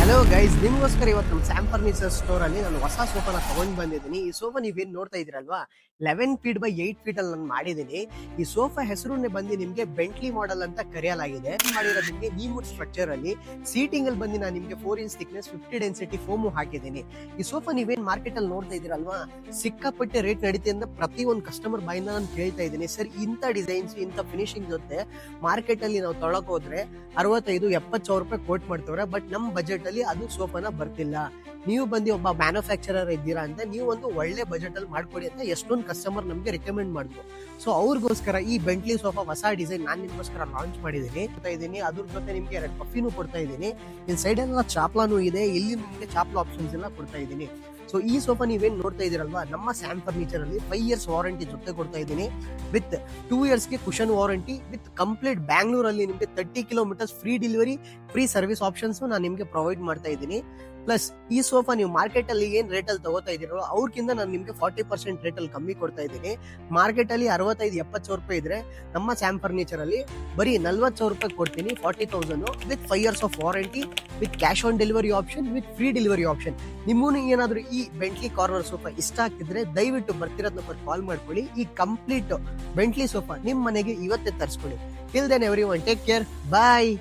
Hello guys, ನಿಮ್ಗೋಸ್ಕರ ಇವತ್ತು ನಮ್ಮ ಸ್ಯಾಮ್ ಫರ್ನಿಚರ್ ಸ್ಟೋರ್ ಅಲ್ಲಿ ನಾನು ಹೊಸ ಸೋಫಾನ ತಗೊಂಡ್ ಬಂದಿದ್ದೀನಿ. ಈ ಸೋಫಾ ನೀವೇನ್ ನೋಡ್ತಾ ಇದೀರಲ್ವಾ, 11 ಫೀಟ್ ಬೈ 8 ಫೀಟ್ ಅಲ್ಲಿ ನಾನು ಮಾಡಿದ್ದೀನಿ. ಈ ಸೋಫಾ ಹೆಸರುನೇ ಬಂದು ನಿಮ್ಗೆ ಬೆಂಟ್ಲಿ ಮಾಡೆಲ್ ಅಂತ ಕರೆಯಲಾಗಿದೆ. ಮಾಡಿರೋದು ನಿಮ್ಗೆ ನೀಮುಡ್ ಸ್ಟ್ರಕ್ಚರ್ ಅಲ್ಲಿ ಸೀಟಿಂಗ್ ಅಲ್ಲಿ ಬಂದು ನಾನು ನಿಮ್ಗೆ 4 ಇಂಚ್ ಥಿಕ್ನೆಸ್ 50 ಡೆನ್ಸಿಟಿ ಫೋಮು ಹಾಕಿದ್ದೀನಿ. ಈ ಸೋಫಾ ನೀವೇನ್ ಮಾರ್ಕೆಟ್ ಅಲ್ಲಿ ನೋಡ್ತಾ ಇದೀರಲ್ವಾ, ಸಿಕ್ಕಾಪಟ್ಟೆ ರೇಟ್ ನಡೀತಿ ಅಂತ ಪ್ರತಿ ಒಂದು ಕಸ್ಟಮರ್ ಬಾಯಿಂದ ನಾನು ಕೇಳ್ತಾ ಇದ್ದೀನಿ. ಸರ್, ಇಂಥ ಡಿಸೈನ್ಸ್ ಇಂಥ ಫಿನಿಶಿಂಗ್ ಜೊತೆ ಮಾರ್ಕೆಟ್ ಅಲ್ಲಿ ನಾವು ತೊಳಕ್ ಹೋದ್ರೆ 65-70 ಸಾವಿರ ರೂಪಾಯಿ ಕೋಟ್ ಮಾಡ್ತವ್ರೆ. ಬಟ್ ನಮ್ ಬಜೆಟ್ ಅಲ್ಲಿ ಅದು ಸೋಫಾನ ಬರ್ತಿಲ್ಲ. ನೀವು ಬಂದು ಒಬ್ಬ ಮ್ಯಾನುಫ್ಯಾಕ್ಚರರ್ ಇದ್ದೀರಾ ಅಂತ ನೀವು ಒಂದು ಒಳ್ಳೆ ಬಜೆಟ್ ಅಲ್ಲಿ ಮಾಡ್ಕೊಡಿ ಅಂತ ಎಷ್ಟೊಂದು ಕಸ್ಟಮರ್ ನಮ್ಗೆ ರೆಕಮೆಂಡ್ ಮಾಡಿದ್ರು. ಸೊ ಅವ್ರಿಗೋಸ್ಕರ ಈ ಬೆಂಟ್ಲಿ ಸೋಫಾ ಹೊಸ ಡಿಸೈನ್ ನಾನು ನಿಮ್ಗೋಸ್ಕರ ಲಾಂಚ್ ಮಾಡಿದ್ದೀನಿ. ಅದ್ರ ಜೊತೆ ನಿಮ್ಗೆ 2 ಪಫಿನೂ ಕೊಡ್ತಾ ಇದ್ದೀನಿ. ಇನ್ ಸೈಡ್ ಎಲ್ಲ ಚಾಪ್ಲಾನು ಇದೆ, ಇಲ್ಲಿ ನಿಮ್ಗೆ ಚಾಪ್ಲಾ ಆಪ್ಷನ್ಸ್ ಎಲ್ಲ ಕೊಡ್ತಾ ಇದ್ದೀನಿ. ಸೊ ಈ ಸೋಫಾ ನೀವೇನ್ ನೋಡ್ತಾ ಇದೀರಲ್ವಾ, ನಮ್ಮ ಸ್ಯಾಮ್ ಫರ್ನಿಚರ್ ಅಲ್ಲಿ 5 ಇಯರ್ಸ್ ವಾರಂಟಿ ಜೊತೆ ಕೊಡ್ತಾ ಇದ್ದೀನಿ. ವಿತ್ 2 ಇಯರ್ಸ್ಗೆ ಕುಶನ್ ವಾರಂಟಿ, ವಿತ್ ಕಂಪ್ಲೀಟ್ ಬ್ಯಾಂಗ್ಳೂರಲ್ಲಿ ನಿಮ್ಗೆ 30 kilometres free delivery, free service options ನಾನು ನಿಮ್ಗೆ ಪ್ರೊವೈಡ್ ಮಾಡ್ತಾ ಇದ್ದೀನಿ. ಪ್ಲಸ್ ಈ ಸೋಫಾ ನೀವು ಮಾರ್ಕೆಟ್ ಅಲ್ಲಿ ಏನ್ ರೇಟ್ ಅಲ್ಲಿ ತಗೋತಾ ಇದೀರೋ ಅವ್ರಕ್ಕಿಂತ ನಾನು ನಿಮ್ಗೆ 40% ರೇಟ್ ಅಲ್ಲಿ ಕಮ್ಮಿ ಕೊಡ್ತಾ ಇದ್ದೀನಿ. ಮಾರ್ಕೆಟ್ ಅಲ್ಲಿ 65-70 ಸಾವಿರ ರೂಪಾಯಿ ಇದ್ರೆ ನಮ್ಮ ಸ್ಯಾಮ್ ಫರ್ನಿಚರ್ ಅಲ್ಲಿ ಬರೀ 40 ಸಾವಿರ ರೂಪಾಯಿ ಕೊಡ್ತೀನಿ, 40,000 with 5 years of warranty, with cash on delivery option, with free delivery option. ನಿಮ್ಮೂ ಏನಾದ್ರು ಈ ಬೆಂಟ್ಲಿ ಕಾರ್ನರ್ ಸೋಫಾ ಇಷ್ಟ ಆಗ್ತಿದ್ರೆ ದಯವಿಟ್ಟು ಬರ್ತಿರೋದ್ ನಂಬರ್ ಕಾಲ್ ಮಾಡ್ಕೊಳ್ಳಿ. ಈ ಕಂಪ್ಲೀಟ್ ಬೆಂಟ್ಲಿ ಸೋಫಾ ನಿಮ್ ಮನೆಗೆ ಇವತ್ತೇ ತರಿಸ್ಕೊಳ್ಳಿ. Till then everyone, take care, ಬಾಯ್.